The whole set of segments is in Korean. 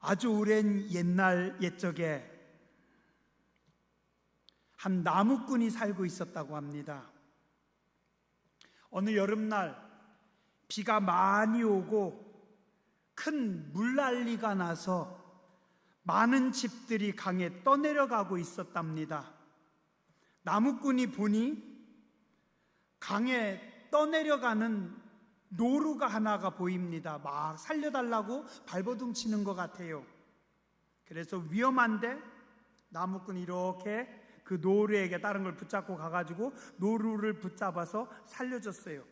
아주 오랜 옛날 옛적에 한 나무꾼이 살고 있었다고 합니다. 어느 여름날 비가 많이 오고 큰 물난리가 나서 많은 집들이 강에 떠내려가고 있었답니다. 나무꾼이 보니 강에 떠내려가는 노루가 하나가 보입니다. 막 살려달라고 발버둥 치는 것 같아요. 그래서 위험한데 나무꾼이 이렇게 그 노루에게 다른 걸 붙잡고 가가지고 노루를 붙잡아서 살려줬어요.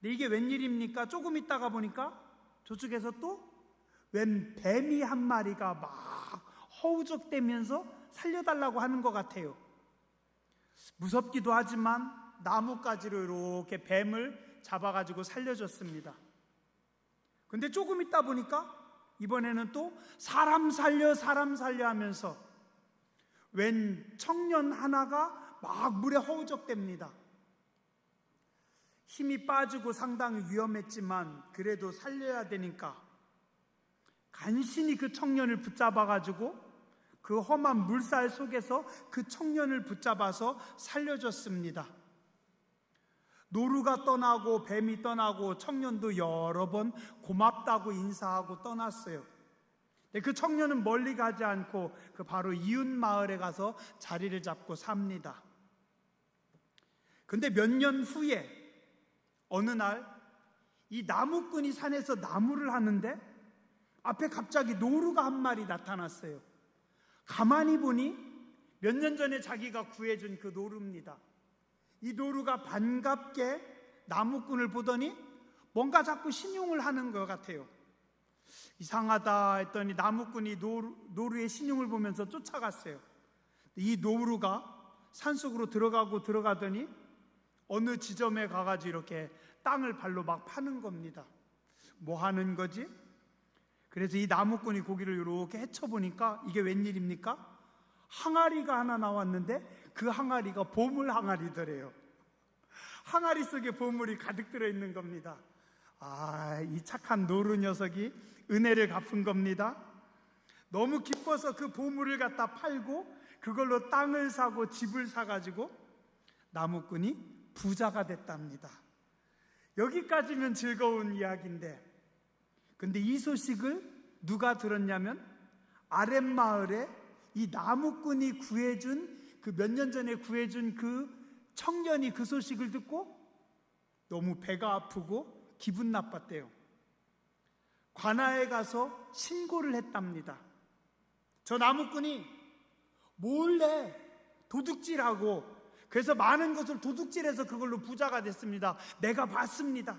근데 이게 웬일입니까? 조금 있다가 보니까 저쪽에서 또 웬 뱀이 한 마리가 막 허우적대면서 살려달라고 하는 것 같아요. 무섭기도 하지만 나뭇가지로 이렇게 뱀을 잡아가지고 살려줬습니다. 근데 조금 있다 보니까 이번에는 또 사람 살려 하면서 웬 청년 하나가 막 물에 허우적댑니다. 힘이 빠지고 상당히 위험했지만 그래도 살려야 되니까 간신히 그 청년을 붙잡아가지고 그 험한 물살 속에서 그 청년을 붙잡아서 살려줬습니다. 노루가 떠나고 뱀이 떠나고 청년도 여러 번 고맙다고 인사하고 떠났어요. 그 청년은 멀리 가지 않고 그 바로 이웃 마을에 가서 자리를 잡고 삽니다. 근데 몇 년 후에 어느 날 이 나무꾼이 산에서 나무를 하는데 앞에 갑자기 노루가 한 마리 나타났어요. 가만히 보니 몇 년 전에 자기가 구해준 그 노루입니다. 이 노루가 반갑게 나무꾼을 보더니 뭔가 자꾸 신용을 하는 것 같아요. 이상하다 했더니 나무꾼이 노루의 신용을 보면서 쫓아갔어요. 이 노루가 산속으로 들어가더니 어느 지점에 가가지고 이렇게 땅을 발로 막 파는 겁니다. 뭐 하는 거지? 그래서 이 나무꾼이 고기를 이렇게 헤쳐보니까 이게 웬일입니까? 항아리가 하나 나왔는데 그 항아리가 보물 항아리더래요. 항아리 속에 보물이 가득 들어있는 겁니다. 이 착한 노루 녀석이 은혜를 갚은 겁니다. 너무 기뻐서 그 보물을 갖다 팔고 그걸로 땅을 사고 집을 사가지고 나무꾼이 부자가 됐답니다. 여기까지면 즐거운 이야기인데, 근데 이 소식을 누가 들었냐면 아랫마을에 이 나무꾼이 구해준 그 몇 년 전에 구해준 그 청년이 그 소식을 듣고 너무 배가 아프고 기분 나빴대요. 관아에 가서 신고를 했답니다. 저 나무꾼이 몰래 도둑질하고 그래서 많은 것을 도둑질해서 그걸로 부자가 됐습니다. 내가 봤습니다.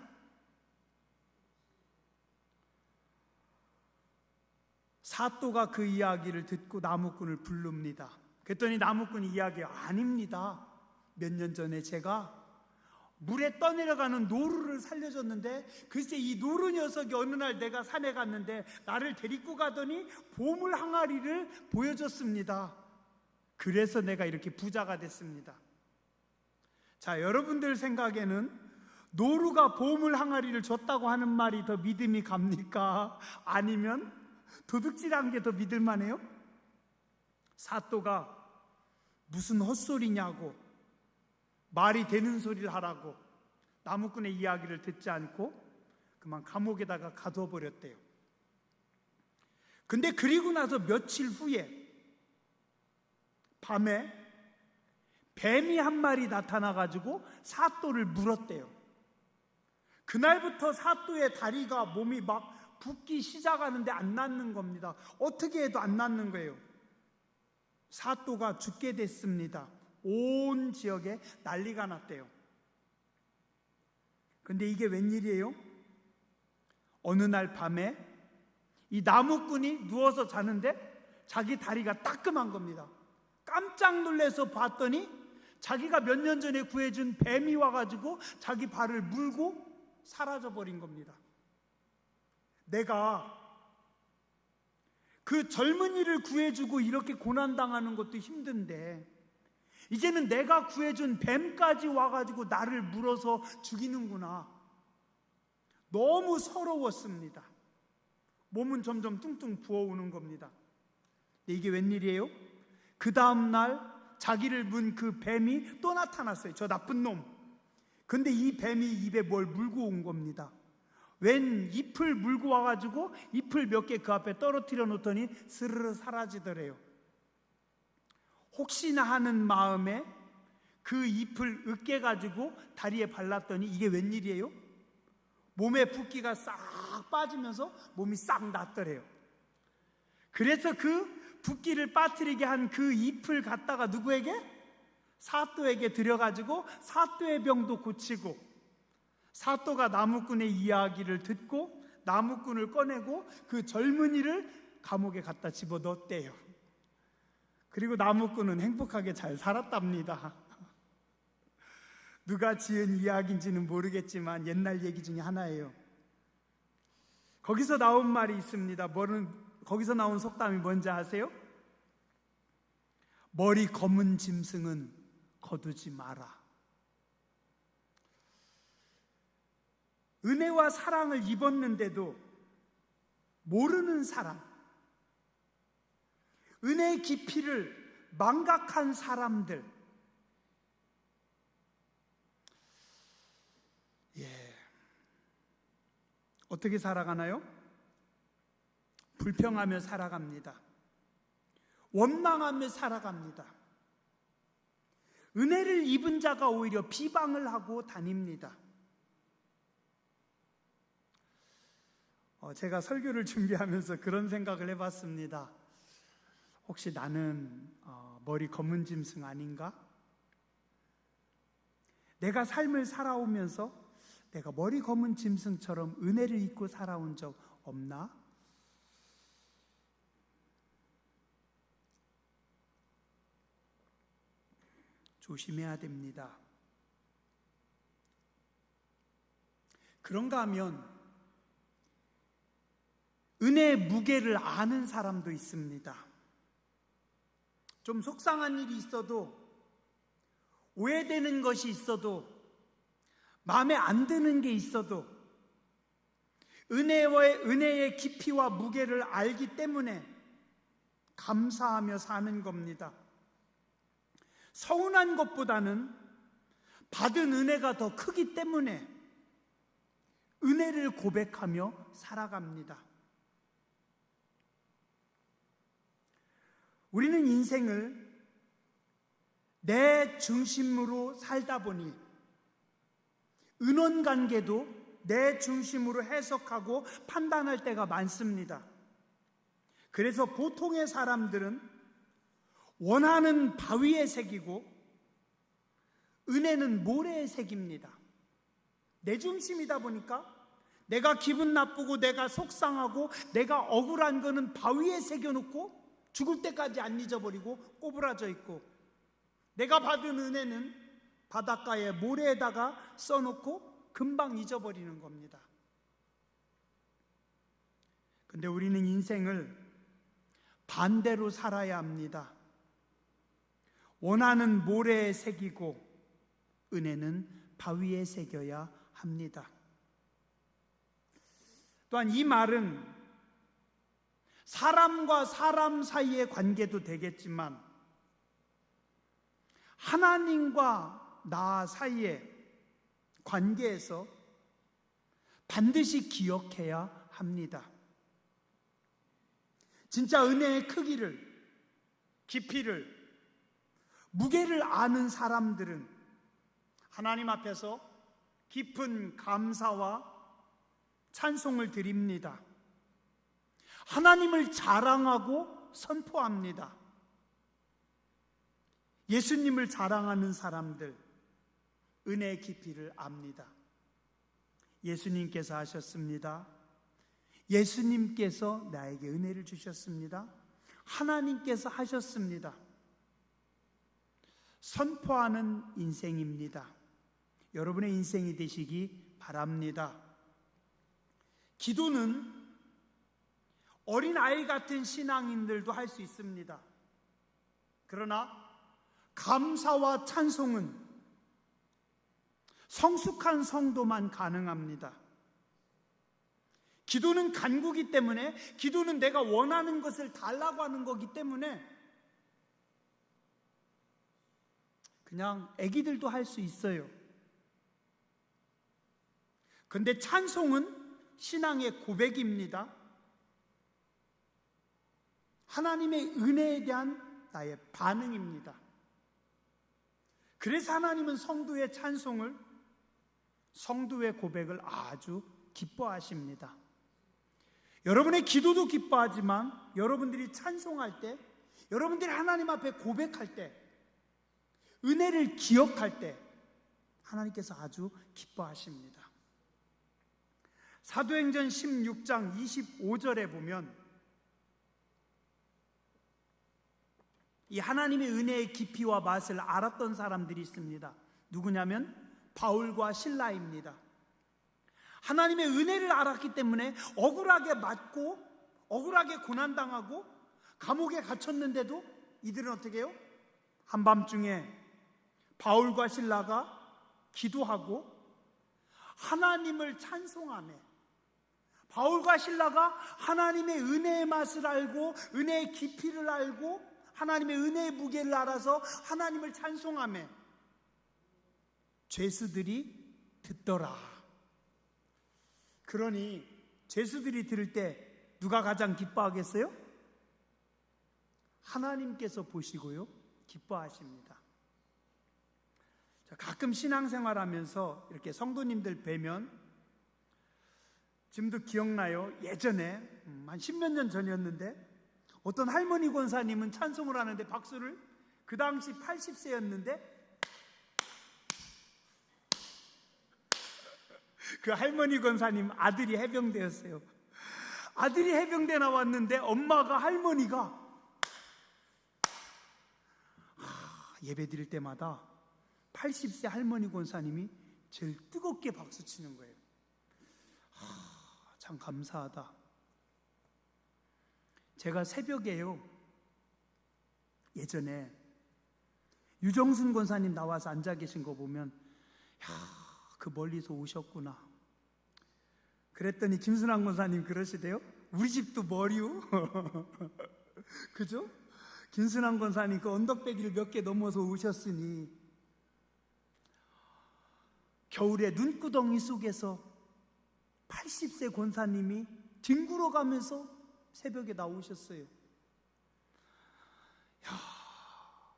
사또가 그 이야기를 듣고 나무꾼을 부릅니다. 그랬더니 나무꾼이 이야기해요. 아닙니다. 몇 년 전에 제가 물에 떠내려가는 노루를 살려줬는데 글쎄 이 노루 녀석이 어느 날 내가 산에 갔는데 나를 데리고 가더니 보물 항아리를 보여줬습니다. 그래서 내가 이렇게 부자가 됐습니다. 자, 여러분들 생각에는 노루가 보물 항아리를 줬다고 하는 말이 더 믿음이 갑니까? 아니면 도둑질한 게 더 믿을만해요? 사또가 무슨 헛소리냐고 말이 되는 소리를 하라고 나무꾼의 이야기를 듣지 않고 그만 감옥에다가 가둬버렸대요. 근데 그리고 나서 며칠 후에 밤에 뱀이 한 마리 나타나가지고 사또를 물었대요. 그날부터 사또의 다리가 몸이 막 붓기 시작하는데 안 낫는 겁니다. 어떻게 해도 안 낫는 거예요. 사또가 죽게 됐습니다. 온 지역에 난리가 났대요. 근데 이게 웬일이에요? 어느 날 밤에 이 나무꾼이 누워서 자는데 자기 다리가 따끔한 겁니다. 깜짝 놀라서 봤더니 자기가 몇 년 전에 구해준 뱀이 와가지고 자기 발을 물고 사라져버린 겁니다. 내가 그 젊은이를 구해주고 이렇게 고난당하는 것도 힘든데 이제는 내가 구해준 뱀까지 와가지고 나를 물어서 죽이는구나. 너무 서러웠습니다. 몸은 점점 뚱뚱 부어오는 겁니다. 근데 이게 웬일이에요? 그 다음날 자기를 문 그 뱀이 또 나타났어요. 저 나쁜 놈. 근데 이 뱀이 입에 뭘 물고 온 겁니다. 웬 잎을 물고 와가지고 잎을 몇 개 그 앞에 떨어뜨려 놓더니 스르르 사라지더래요. 혹시나 하는 마음에 그 잎을 으깨가지고 다리에 발랐더니 이게 웬일이에요? 몸에 붓기가 싹 빠지면서 몸이 싹 낫더래요. 그래서 그 붓기를 빠뜨리게 한 그 잎을 갖다가 누구에게? 사또에게 들여가지고 사또의 병도 고치고, 사또가 나무꾼의 이야기를 듣고 나무꾼을 꺼내고 그 젊은이를 감옥에 갖다 집어넣었대요. 그리고 나무꾼은 행복하게 잘 살았답니다. 누가 지은 이야기인지는 모르겠지만 옛날 얘기 중에 하나예요. 거기서 나온 말이 있습니다. 거기서 나온 속담이 뭔지 아세요? 머리 검은 짐승은 거두지 마라. 은혜와 사랑을 입었는데도 모르는 사람, 은혜의 깊이를 망각한 사람들, 어떻게 살아가나요? 불평하며 살아갑니다. 원망하며 살아갑니다. 은혜를 입은 자가 오히려 비방을 하고 다닙니다. 제가 설교를 준비하면서 그런 생각을 해봤습니다. 혹시 나는 머리 검은 짐승 아닌가? 내가 삶을 살아오면서 내가 머리 검은 짐승처럼 은혜를 입고 살아온 적 없나? 조심해야 됩니다. 그런가 하면 은혜의 무게를 아는 사람도 있습니다. 좀 속상한 일이 있어도, 오해되는 것이 있어도, 마음에 안 드는 게 있어도 은혜의 깊이와 무게를 알기 때문에 감사하며 사는 겁니다. 서운한 것보다는 받은 은혜가 더 크기 때문에 은혜를 고백하며 살아갑니다. 우리는 인생을 내 중심으로 살다 보니 은원관계도 내 중심으로 해석하고 판단할 때가 많습니다. 그래서 보통의 사람들은 원하는 바위에 새기고 은혜는 모래에 새깁니다. 내 중심이다 보니까 내가 기분 나쁘고 내가 속상하고 내가 억울한 거는 바위에 새겨놓고 죽을 때까지 안 잊어버리고 꼬부라져 있고, 내가 받은 은혜는 바닷가에 모래에다가 써놓고 금방 잊어버리는 겁니다. 근데 우리는 인생을 반대로 살아야 합니다. 원하는 모래에 새기고 은혜는 바위에 새겨야 합니다. 또한 이 말은 사람과 사람 사이의 관계도 되겠지만 하나님과 나 사이의 관계에서 반드시 기억해야 합니다. 진짜 은혜의 크기를, 깊이를, 무게를 아는 사람들은 하나님 앞에서 깊은 감사와 찬송을 드립니다. 하나님을 자랑하고 선포합니다. 예수님을 자랑하는 사람들, 은혜의 깊이를 압니다. 예수님께서 하셨습니다. 예수님께서 나에게 은혜를 주셨습니다. 하나님께서 하셨습니다. 선포하는 인생입니다. 여러분의 인생이 되시기 바랍니다. 기도는 어린아이 같은 신앙인들도 할 수 있습니다. 그러나 감사와 찬송은 성숙한 성도만 가능합니다. 기도는 간구기 때문에, 기도는 내가 원하는 것을 달라고 하는 거기 때문에 그냥 애기들도 할 수 있어요. 근데 찬송은 신앙의 고백입니다. 하나님의 은혜에 대한 나의 반응입니다. 그래서 하나님은 성도의 찬송을, 성도의 고백을 아주 기뻐하십니다. 여러분의 기도도 기뻐하지만 여러분들이 찬송할 때, 여러분들이 하나님 앞에 고백할 때, 은혜를 기억할 때 하나님께서 아주 기뻐하십니다. 사도행전 16장 25절에 보면 이 하나님의 은혜의 깊이와 맛을 알았던 사람들이 있습니다. 누구냐면 바울과 실라입니다. 하나님의 은혜를 알았기 때문에 억울하게 맞고 억울하게 고난당하고 감옥에 갇혔는데도 이들은 어떻게 해요? 한밤중에 바울과 실라가 기도하고 하나님을 찬송하며, 바울과 실라가 하나님의 은혜의 맛을 알고 은혜의 깊이를 알고 하나님의 은혜의 무게를 알아서 하나님을 찬송하며 죄수들이 듣더라. 그러니 죄수들이 들을 때 누가 가장 기뻐하겠어요? 하나님께서 보시고요, 기뻐하십니다. 가끔 신앙생활하면서 이렇게 성도님들 뵈면, 지금도 기억나요? 예전에 한 10몇 년 전이었는데 어떤 할머니 권사님은 찬송을 하는데 박수를, 그 당시 80세였는데 그 할머니 권사님 아들이 해병대였어요. 아들이 해병대 나왔는데 엄마가, 할머니가 예배 드릴 때마다 80세 할머니 권사님이 제일 뜨겁게 박수 치는 거예요. 참 감사하다. 제가 새벽에요, 예전에 유정순 권사님 나와서 앉아 계신 거 보면, 그 멀리서 오셨구나. 그랬더니 김순환 권사님 그러시대요. 우리 집도 멀이요. 그죠? 김순환 권사님 그 언덕배기를 몇 개 넘어서 오셨으니 겨울에 눈구덩이 속에서 80세 권사님이 뒹굴어 가면서 새벽에 나오셨어요.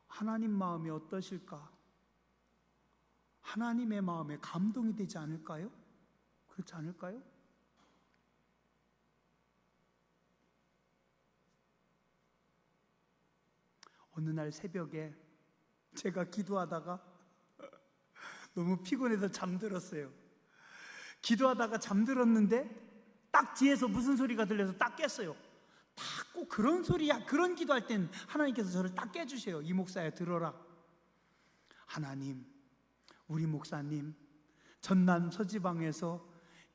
하나님 마음이 어떠실까? 하나님의 마음에 감동이 되지 않을까요? 그렇지 않을까요? 어느 날 새벽에 제가 기도하다가 너무 피곤해서 잠들었어요. 기도하다가 잠들었는데 딱 뒤에서 무슨 소리가 들려서 딱 깼어요. 딱 꼭 그런 소리야, 그런 기도할 땐 하나님께서 저를 딱 깨주세요. 이 목사야, 들어라. 하나님, 우리 목사님 전남 서지방에서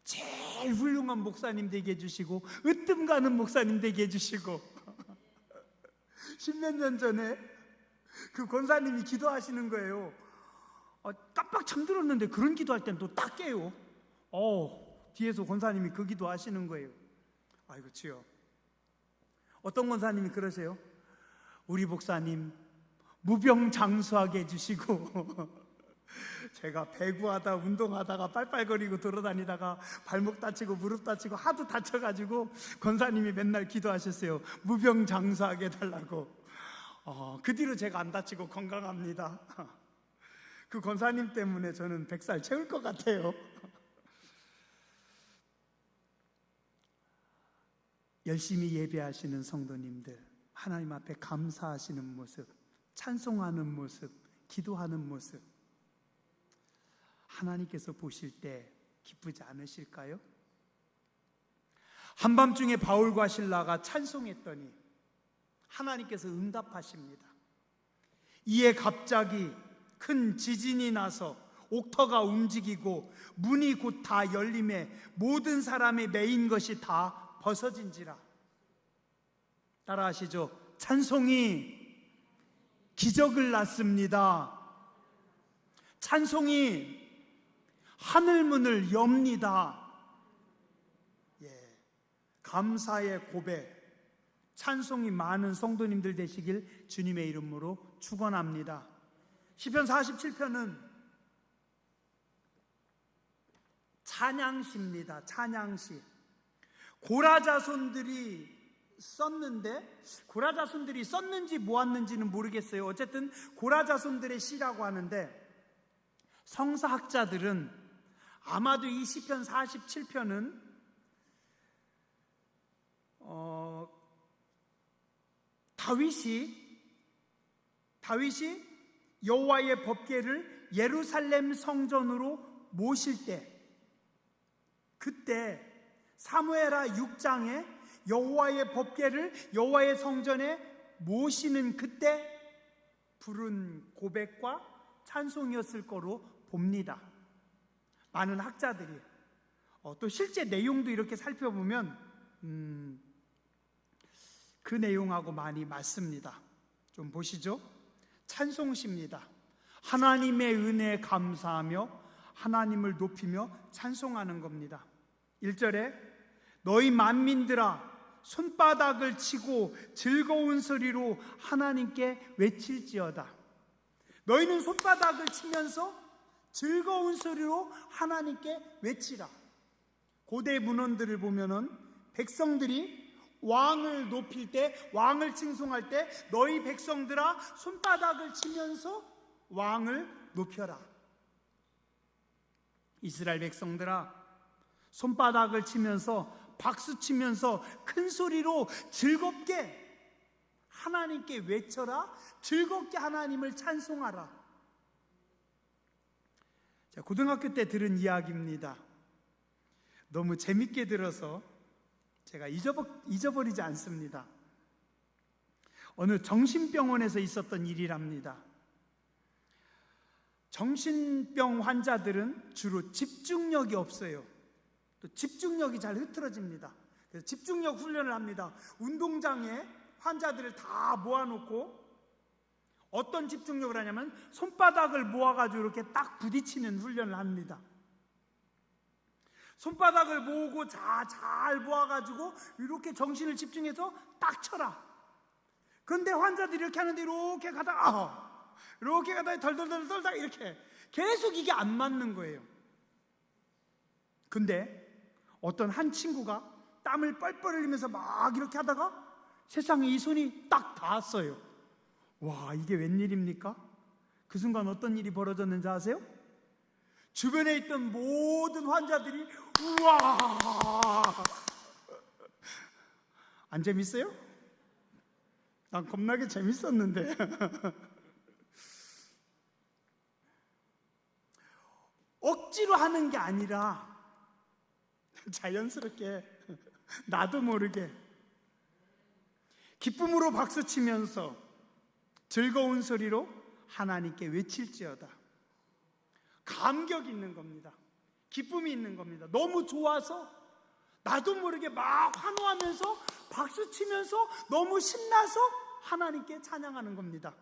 제일 훌륭한 목사님 되게 해주시고 으뜸 가는 목사님 되게 해주시고 10몇 년 전에 그 권사님이 기도하시는 거예요. 깜빡 잠들었는데 그런 기도할 땐 또 딱 깨요. 뒤에서 권사님이 그 기도 하시는 거예요. 아이고 주여. 어떤 권사님이 그러세요? 우리 목사님 무병장수하게 해주시고 제가 배구하다 운동하다가 빨빨거리고 돌아다니다가 발목 다치고 무릎 다치고 하도 다쳐가지고 권사님이 맨날 기도하셨어요. 무병장수하게 해달라고. 그 뒤로 제가 안 다치고 건강합니다. 그 권사님 때문에 저는 100살 채울 것 같아요. 열심히 예배하시는 성도님들, 하나님 앞에 감사하시는 모습, 찬송하는 모습, 기도하는 모습, 하나님께서 보실 때 기쁘지 않으실까요? 한밤중에 바울과 실라가 찬송했더니 하나님께서 응답하십니다. 이에 갑자기 큰 지진이 나서 옥터가 움직이고 문이 곧 다 열림에 모든 사람이 매인 것이 다 벗어진지라. 따라하시죠. 찬송이 기적을 낳습니다. 찬송이 하늘문을 엽니다. 감사의 고백, 찬송이 많은 성도님들 되시길 주님의 이름으로 축원합니다. 시편 47편은 찬양시입니다. 찬양시. 고라 자손들이 썼는데, 고라 자손들이 썼는지 모았는지는 모르겠어요. 어쨌든 고라 자손들의 시라고 하는데, 성사학자들은 아마도 이 시편 47편은 다윗이 여호와의 법궤를 예루살렘 성전으로 모실 때, 그때 사무엘하 6장에 여호와의 법궤를 여호와의 성전에 모시는 그때 부른 고백과 찬송이었을 거로 봅니다. 많은 학자들이. 또 실제 내용도 이렇게 살펴보면 그 내용하고 많이 맞습니다. 좀 보시죠. 찬송시입니다. 하나님의 은혜에 감사하며 하나님을 높이며 찬송하는 겁니다. 1절에 너희 만민들아 손바닥을 치고 즐거운 소리로 하나님께 외칠지어다. 너희는 손바닥을 치면서 즐거운 소리로 하나님께 외치라. 고대 문헌들을 보면은 백성들이 왕을 높일 때, 왕을 칭송할 때 너희 백성들아 손바닥을 치면서 왕을 높여라. 이스라엘 백성들아 손바닥을 치면서 박수 치면서 큰 소리로 즐겁게 하나님께 외쳐라. 즐겁게 하나님을 찬송하라. 자, 고등학교 때 들은 이야기입니다. 너무 재밌게 들어서 제가 잊어버리지 않습니다. 어느 정신병원에서 있었던 일이랍니다. 정신병 환자들은 주로 집중력이 없어요. 또 집중력이 잘 흐트러집니다. 그래서 집중력 훈련을 합니다. 운동장에 환자들을 다 모아놓고 어떤 집중력을 하냐면 손바닥을 모아가지고 이렇게 딱 부딪히는 훈련을 합니다. 손바닥을 모으고 잘 모아가지고 이렇게 정신을 집중해서 딱 쳐라. 그런데 환자들이 이렇게 하는데 이렇게 가다가 덜덜덜 이렇게 계속 이게 안 맞는 거예요. 근데 어떤 한 친구가 땀을 뻘뻘 흘리면서 막 이렇게 하다가 세상에 이 손이 딱 닿았어요. 와, 이게 웬일입니까? 그 순간 어떤 일이 벌어졌는지 아세요? 주변에 있던 모든 환자들이 우와! 안 재밌어요? 난 겁나게 재밌었는데. 억지로 하는 게 아니라 자연스럽게 나도 모르게 기쁨으로 박수치면서 즐거운 소리로 하나님께 외칠지어다. 감격이 있는 겁니다. 기쁨이 있는 겁니다. 너무 좋아서 나도 모르게 막 환호하면서 박수치면서 너무 신나서 하나님께 찬양하는 겁니다.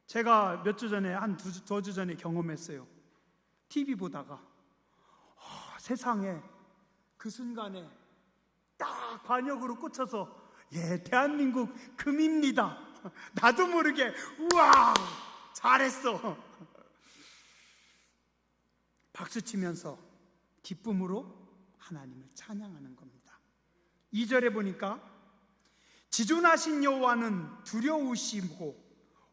제가 몇 주 전에 한 두 주 전에 경험했어요. TV 보다가 세상에 그 순간에 딱 관역으로 꽂혀서 대한민국 금입니다. 나도 모르게 우와 잘했어. 박수치면서 기쁨으로 하나님을 찬양하는 겁니다. 2절에 보니까 지존하신 여호와는 두려우시고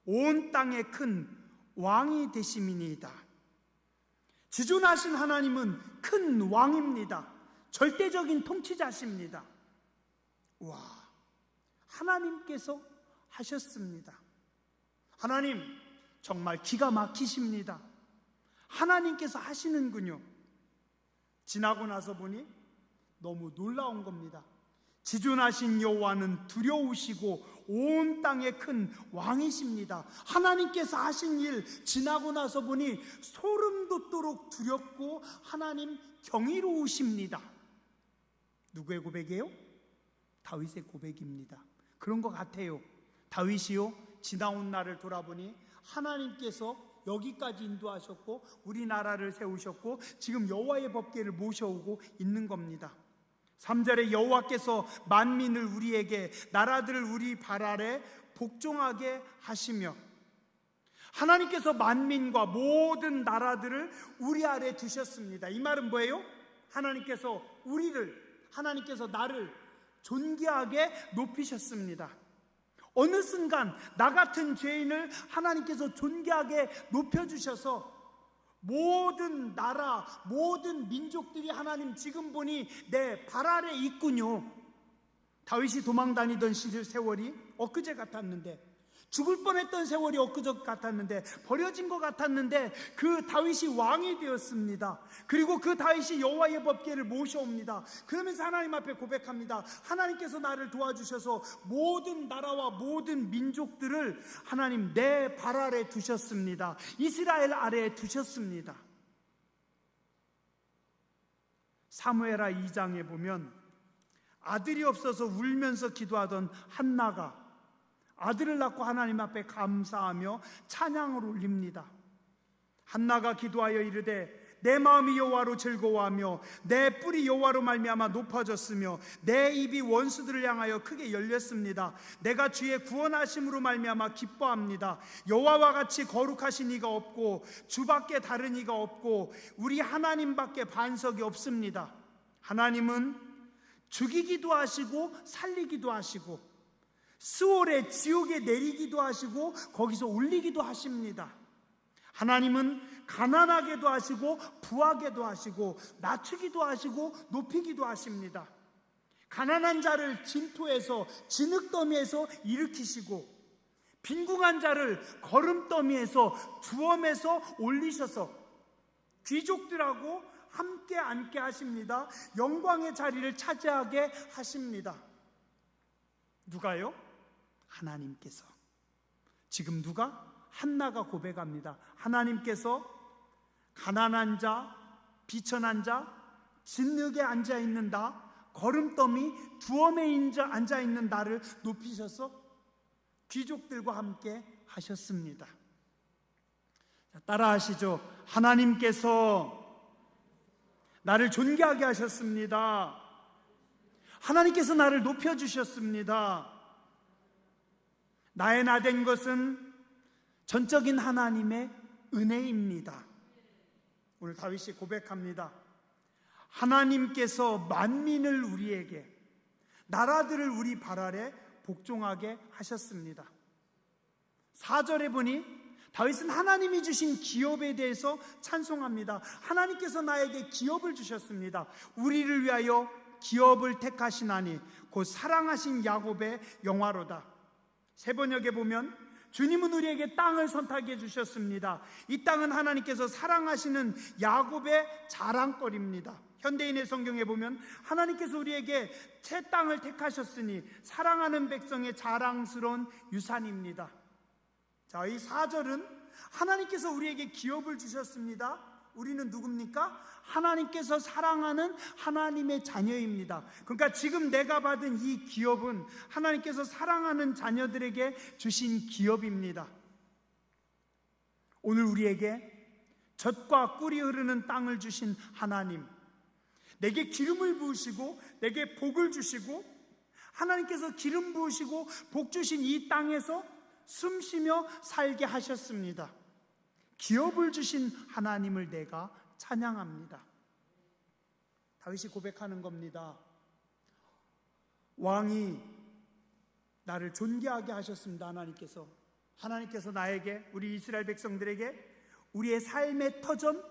온 땅에 큰 왕이 되심이니이다. 지존하신 하나님은 큰 왕입니다. 절대적인 통치자십니다. 와, 하나님께서 하셨습니다. 하나님 정말 기가 막히십니다. 하나님께서 하시는군요. 지나고 나서 보니 너무 놀라운 겁니다. 지존하신 여호와는 두려우시고 온 땅에 큰 왕이십니다. 하나님께서 하신 일 지나고 나서 보니 소름 돋도록 두렵고 하나님 경이로우십니다. 누구의 고백이에요? 다윗의 고백입니다. 그런 것 같아요. 다윗이요 지나온 날을 돌아보니 하나님께서 여기까지 인도하셨고 우리나라를 세우셨고 지금 여호와의 법궤를 모셔오고 있는 겁니다. 3절에 여호와께서 만민을 우리에게, 나라들을 우리 발 아래 복종하게 하시며, 하나님께서 만민과 모든 나라들을 우리 아래 두셨습니다. 이 말은 뭐예요? 하나님께서 나를 존귀하게 높이셨습니다. 어느 순간 나 같은 죄인을 하나님께서 존귀하게 높여주셔서 모든 나라, 모든 민족들이 하나님 지금 보니 내 발 아래 있군요. 다윗이 도망다니던 세월이 엊그제 같았는데, 죽을 뻔했던 세월이 엊그제 같았는데, 버려진 것 같았는데 그 다윗이 왕이 되었습니다. 그리고 그 다윗이 여호와의 법궤를 모셔옵니다. 그러면서 하나님 앞에 고백합니다. 하나님께서 나를 도와주셔서 모든 나라와 모든 민족들을 하나님 내 발 아래 두셨습니다. 이스라엘 아래에 두셨습니다. 사무엘하 2장에 보면 아들이 없어서 울면서 기도하던 한나가 아들을 낳고 하나님 앞에 감사하며 찬양을 올립니다. 한나가 기도하여 이르되 내 마음이 여호와로 즐거워하며 내 뿔이 여호와로 말미암아 높아졌으며 내 입이 원수들을 향하여 크게 열렸습니다. 내가 주의 구원하심으로 말미암아 기뻐합니다. 여호와와 같이 거룩하신 이가 없고 주밖에 다른 이가 없고 우리 하나님밖에 반석이 없습니다. 하나님은 죽이기도 하시고 살리기도 하시고 스올에 지옥에 내리기도 하시고 거기서 올리기도 하십니다. 하나님은 가난하게도 하시고 부하게도 하시고 낮추기도 하시고 높이기도 하십니다. 가난한 자를 진토에서 진흙더미에서 일으키시고 빈궁한 자를 거름더미에서 두엄에서 올리셔서 귀족들하고 함께 앉게 하십니다. 영광의 자리를 차지하게 하십니다. 누가요? 하나님께서. 지금 누가? 한나가 고백합니다. 하나님께서 가난한 자, 비천한 자, 진흙에 앉아있는 나, 거름더미 두엄에 앉아있는 나를 높이셔서 귀족들과 함께 하셨습니다. 따라 하시죠. 하나님께서 나를 존귀하게 하셨습니다. 하나님께서 나를 높여주셨습니다. 나의 나 된 것은 전적인 하나님의 은혜입니다. 오늘 다윗이 고백합니다. 하나님께서 만민을 우리에게, 나라들을 우리 발 아래 복종하게 하셨습니다. 4절에 보니 다윗은 하나님이 주신 기업에 대해서 찬송합니다. 하나님께서 나에게 기업을 주셨습니다. 우리를 위하여 기업을 택하시나니 곧 사랑하신 야곱의 영화로다. 세 번역에 보면 주님은 우리에게 땅을 선택해 주셨습니다. 이 땅은 하나님께서 사랑하시는 야곱의 자랑거리입니다. 현대인의 성경에 보면 하나님께서 우리에게 새 땅을 택하셨으니 사랑하는 백성의 자랑스러운 유산입니다. 자, 이 4절은 하나님께서 우리에게 기업을 주셨습니다. 우리는 누굽니까? 하나님께서 사랑하는 하나님의 자녀입니다. 그러니까 지금 내가 받은 이 기업은 하나님께서 사랑하는 자녀들에게 주신 기업입니다. 오늘 우리에게 젖과 꿀이 흐르는 땅을 주신 하나님, 내게 기름을 부으시고 내게 복을 주시고 하나님께서 기름 부으시고 복 주신 이 땅에서 숨쉬며 살게 하셨습니다. 기업을 주신 하나님을 내가 찬양합니다. 다윗이 고백하는 겁니다. 왕이 나를 존귀하게 하셨습니다. 하나님께서 나에게, 우리 이스라엘 백성들에게 우리의 삶의 터전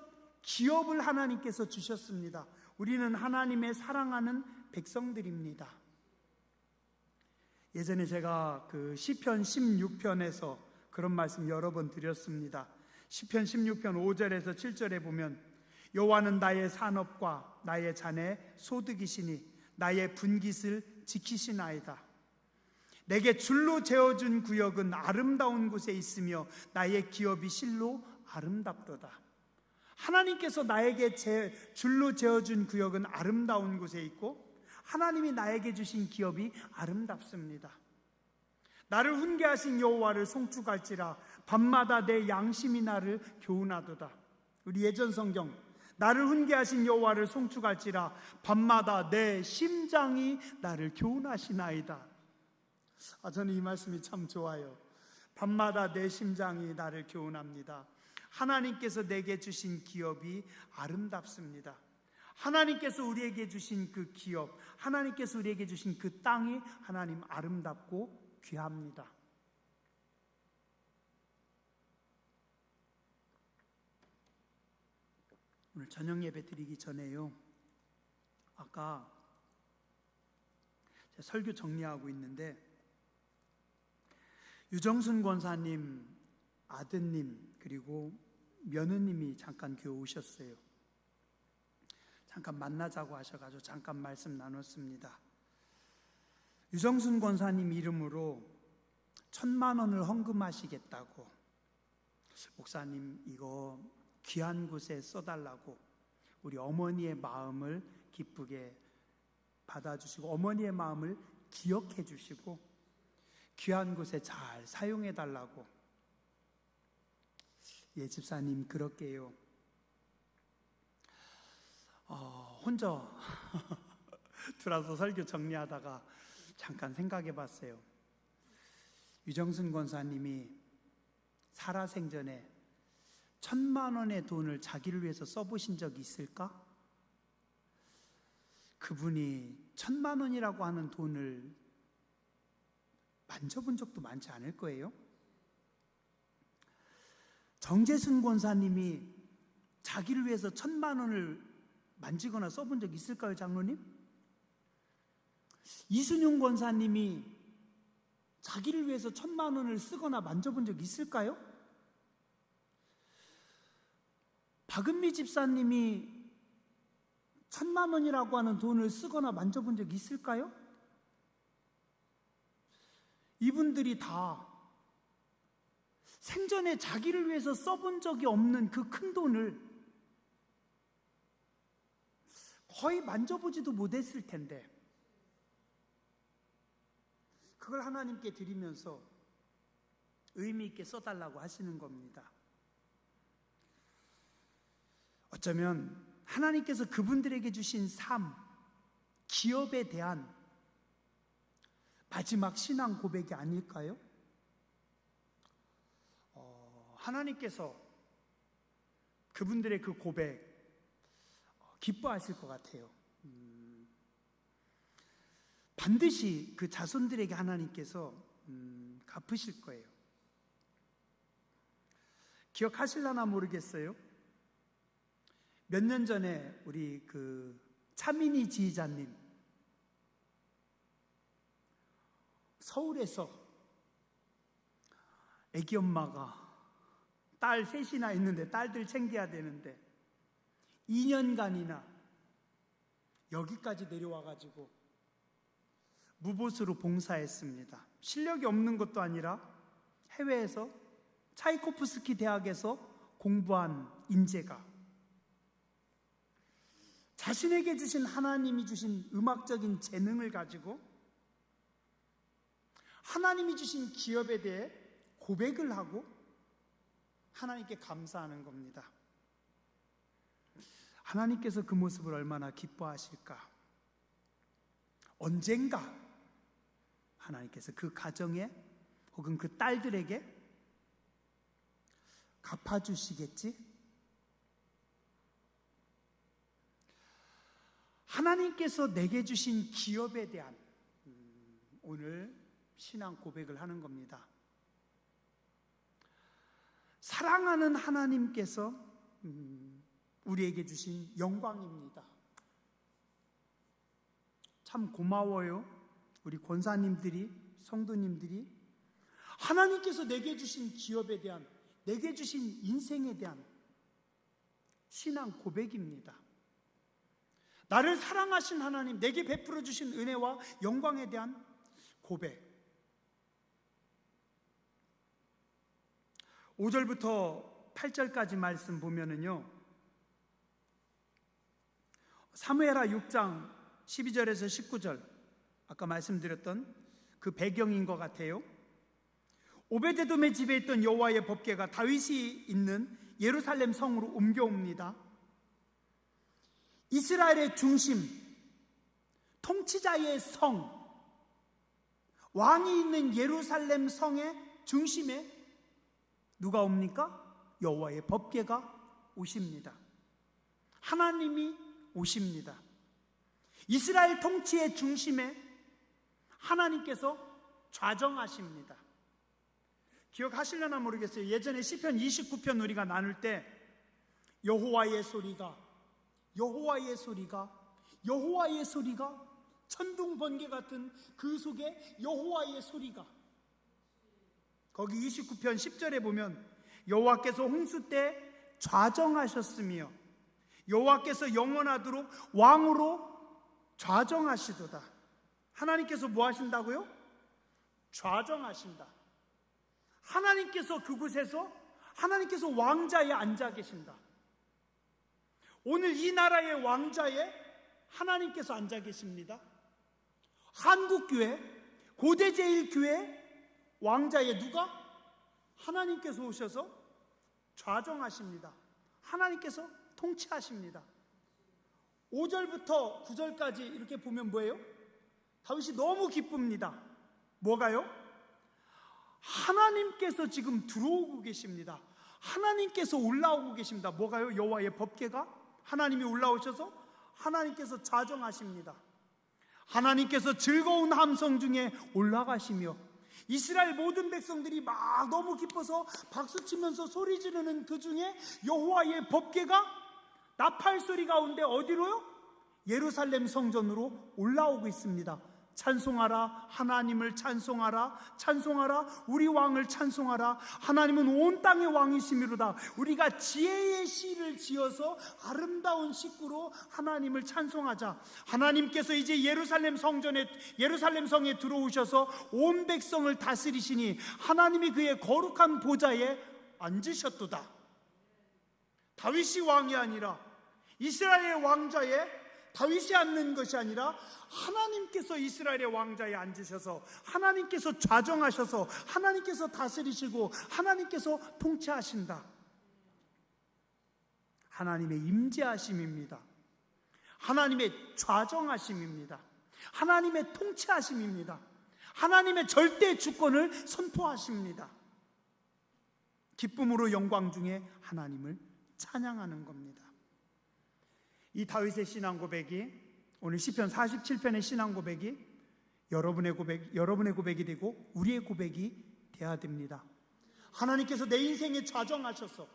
기업을 하나님께서 주셨습니다. 우리는 하나님의 사랑하는 백성들입니다. 예전에 제가 그 시편 16편에서 그런 말씀 여러 번 드렸습니다. 시편 16편 5절에서 7절에 보면 여호와는 나의 산업과 나의 잔의 소득이시니 나의 분깃을 지키시나이다. 내게 줄로 재어준 구역은 아름다운 곳에 있으며 나의 기업이 실로 아름답도다. 하나님께서 나에게 줄로 재어준 구역은 아름다운 곳에 있고 하나님이 나에게 주신 기업이 아름답습니다. 나를 훈계하신 여호와를 송축할지라 밤마다 내 양심이 나를 교훈하도다. 우리 예전 성경 나를 훈계하신 여호와를 송축할지라. 밤마다 내 심장이 나를 교훈하시나이다. 저는 이 말씀이 참 좋아요. 밤마다 내 심장이 나를 교훈합니다. 하나님께서 내게 주신 기업이 아름답습니다. 하나님께서 우리에게 주신 그 기업, 하나님께서 우리에게 주신 그 땅이 하나님 아름답고 귀합니다. 오늘 저녁 예배 드리기 전에요, 아까 제가 설교 정리하고 있는데 유정순 권사님 아드님 그리고 며느님이 잠깐 교회 오셨어요. 잠깐 만나자고 하셔가지고 잠깐 말씀 나눴습니다. 유정순 권사님 이름으로 1,000만 원을 헌금하시겠다고, 목사님 이거 귀한 곳에 써달라고 우리 어머니의 마음을 기쁘게 받아주시고 어머니의 마음을 기억해 주시고 귀한 곳에 잘 사용해 달라고. 예, 집사님 그럴게요. 혼자 들어서 설교 정리하다가 잠깐 생각해 봤어요. 유정순 권사님이 살아생전에 1,000만 원의 돈을 자기를 위해서 써보신 적이 있을까? 그분이 1,000만 원이라고 하는 돈을 만져본 적도 많지 않을 거예요. 정재순 권사님이 자기를 위해서 1,000만 원을 만지거나 써본 적 있을까요, 장로님? 이순용 권사님이 자기를 위해서 1,000만 원을 쓰거나 만져본 적 있을까요? 박은미 집사님이 1,000만 원이라고 하는 돈을 쓰거나 만져본 적 있을까요? 이분들이 다 생전에 자기를 위해서 써본 적이 없는 그 큰 돈을 거의 만져보지도 못했을 텐데 그걸 하나님께 드리면서 의미 있게 써달라고 하시는 겁니다. 어쩌면 하나님께서 그분들에게 주신 삶, 기업에 대한 마지막 신앙 고백이 아닐까요? 하나님께서 그분들의 그 고백 기뻐하실 것 같아요. 반드시 그 자손들에게 하나님께서 갚으실 거예요. 기억하실라나 모르겠어요. 몇 년 전에 우리 그 차민희 지휘자님 서울에서 애기 엄마가 딸 셋이나 있는데 딸들 챙겨야 되는데 2년간이나 여기까지 내려와가지고 무보수로 봉사했습니다. 실력이 없는 것도 아니라 해외에서 차이코프스키 대학에서 공부한 인재가 자신에게 주신 하나님이 주신 음악적인 재능을 가지고 하나님이 주신 기업에 대해 고백을 하고 하나님께 감사하는 겁니다. 하나님께서 그 모습을 얼마나 기뻐하실까? 언젠가 하나님께서 그 가정에 혹은 그 딸들에게 갚아주시겠지? 하나님께서 내게 주신 기업에 대한 오늘 신앙 고백을 하는 겁니다. 사랑하는 하나님께서 우리에게 주신 영광입니다. 참 고마워요. 우리 권사님들이, 성도님들이 하나님께서 내게 주신 기업에 대한, 내게 주신 인생에 대한 신앙 고백입니다. 나를 사랑하신 하나님, 내게 베풀어 주신 은혜와 영광에 대한 고백. 5절부터 8절까지 말씀 보면은요, 사무엘하 6장 12절에서 19절, 아까 말씀드렸던 그 배경인 것 같아요. 오베데돔의 집에 있던 여호와의 법궤가 다윗이 있는 예루살렘 성으로 옮겨옵니다. 이스라엘의 중심, 통치자의 성, 왕이 있는 예루살렘 성의 중심에 누가 옵니까? 여호와의 법궤가 오십니다. 하나님이 오십니다. 이스라엘 통치의 중심에 하나님께서 좌정하십니다. 기억하시려나 모르겠어요. 예전에 시편 29편 우리가 나눌 때 여호와의 소리가 천둥 번개 같은 그 속에 여호와의 소리가, 거기 29편 10절에 보면 여호와께서 홍수 때 좌정하셨으며 여호와께서 영원하도록 왕으로 좌정하시도다. 하나님께서 뭐 하신다고요? 좌정하신다. 하나님께서 그곳에서 하나님께서 왕자에 앉아 계신다. 오늘 이 나라의 왕자에 하나님께서 앉아 계십니다. 한국교회, 고대제일교회 왕자에 누가? 하나님께서 오셔서 좌정하십니다. 하나님께서 통치하십니다. 5절부터 9절까지 이렇게 보면 뭐예요? 다윗이 너무 기쁩니다. 뭐가요? 하나님께서 지금 들어오고 계십니다. 하나님께서 올라오고 계십니다. 뭐가요? 여호와의 법궤가 하나님이 올라오셔서 하나님께서 좌정하십니다. 하나님께서 즐거운 함성 중에 올라가시며 이스라엘 모든 백성들이 막 너무 기뻐서 박수치면서 소리 지르는 그 중에 여호와의 법궤가 나팔 소리 가운데 어디로요? 예루살렘 성전으로 올라오고 있습니다. 찬송하라, 하나님을 찬송하라, 찬송하라, 우리 왕을 찬송하라. 하나님은 온 땅의 왕이시미로다. 우리가 지혜의 시를 지어서 아름다운 식구로 하나님을 찬송하자. 하나님께서 이제 예루살렘 성에 들어오셔서 온 백성을 다스리시니 하나님이 그의 거룩한 보좌에 앉으셨도다. 다윗이 왕이 아니라 이스라엘의 왕좌에 다윗이 앉는 것이 아니라 하나님께서 이스라엘의 왕좌에 앉으셔서 하나님께서 좌정하셔서 하나님께서 다스리시고 하나님께서 통치하신다. 하나님의 임재하심입니다. 하나님의 좌정하심입니다. 하나님의 통치하심입니다. 하나님의 절대 주권을 선포하십니다. 기쁨으로 영광 중에 하나님을 찬양하는 겁니다. 이 다윗의 신앙 고백이 오늘 시편 47편의 신앙 고백이 여러분의 고백이 되고 우리의 고백이 돼야 됩니다. 하나님께서 내 인생에 좌정하셔서,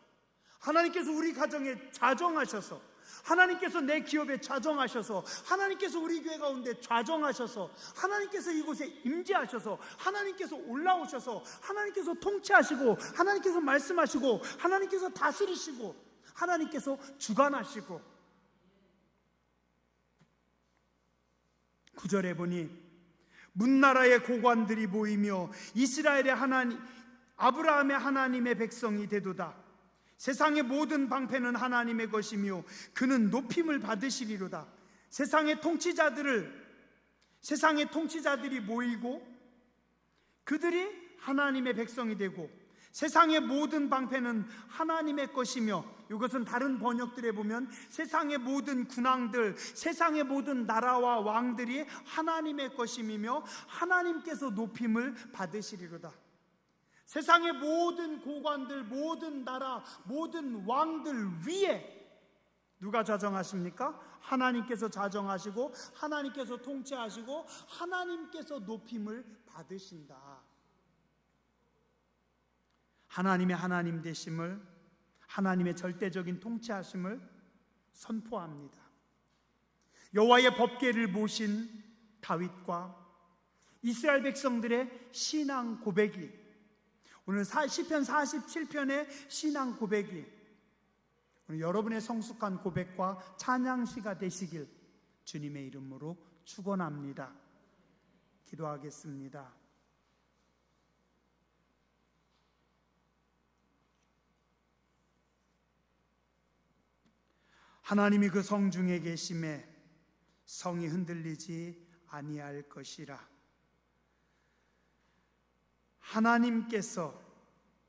하나님께서 우리 가정에 좌정하셔서, 하나님께서 내 기업에 좌정하셔서, 하나님께서 우리 교회 가운데 좌정하셔서, 하나님께서 이곳에 임재하셔서, 하나님께서 올라오셔서, 하나님께서 통치하시고, 하나님께서 말씀하시고, 하나님께서 다스리시고, 하나님께서 주관하시고. 9절에 보니 문나라의 고관들이 모이며 이스라엘의 하나님, 아브라함의 하나님의 백성이 되도다. 세상의 모든 방패는 하나님의 것이며 그는 높임을 받으시리로다. 세상의 통치자들이 모이고 그들이 하나님의 백성이 되고 세상의 모든 방패는 하나님의 것이며, 이것은 다른 번역들에 보면 세상의 모든 군왕들, 세상의 모든 나라와 왕들이 하나님의 것임이며 하나님께서 높임을 받으시리로다. 세상의 모든 고관들, 모든 나라, 모든 왕들 위에 누가 좌정하십니까? 하나님께서 좌정하시고 하나님께서 통치하시고 하나님께서 높임을 받으신다. 하나님의 하나님 되심을, 하나님의 절대적인 통치하심을 선포합니다. 여호와의 법궤를 모신 다윗과 이스라엘 백성들의 신앙 고백이, 오늘 시편 47편의 신앙 고백이 오늘 여러분의 성숙한 고백과 찬양시가 되시길 주님의 이름으로 축원합니다. 기도하겠습니다. 하나님이 그 성 중에 계심에 성이 흔들리지 아니할 것이라. 하나님께서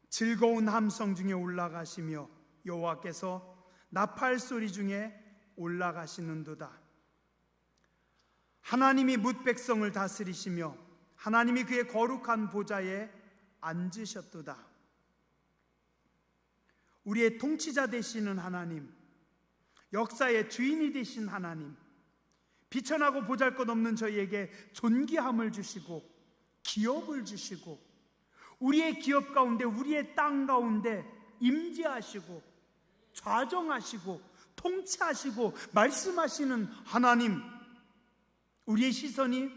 즐거운 함성 중에 올라가시며 여호와께서 나팔 소리 중에 올라가시는도다. 하나님이 뭇 백성을 다스리시며 하나님이 그의 거룩한 보좌에 앉으셨도다. 우리의 통치자 되시는 하나님, 역사의 주인이 되신 하나님, 비천하고 보잘것없는 저희에게 존귀함을 주시고 기업을 주시고 우리의 기업 가운데, 우리의 땅 가운데 임재하시고 좌정하시고 통치하시고 말씀하시는 하나님, 우리의 시선이,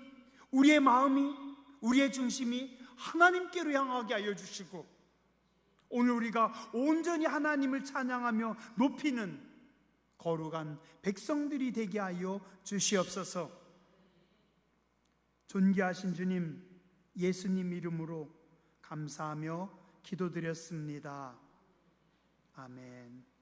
우리의 마음이, 우리의 중심이 하나님께로 향하게 하여 주시고 오늘 우리가 온전히 하나님을 찬양하며 높이는 거룩한 백성들이 되게 하여 주시옵소서. 존귀하신 주님, 예수님 이름으로 감사하며 기도드렸습니다. 아멘.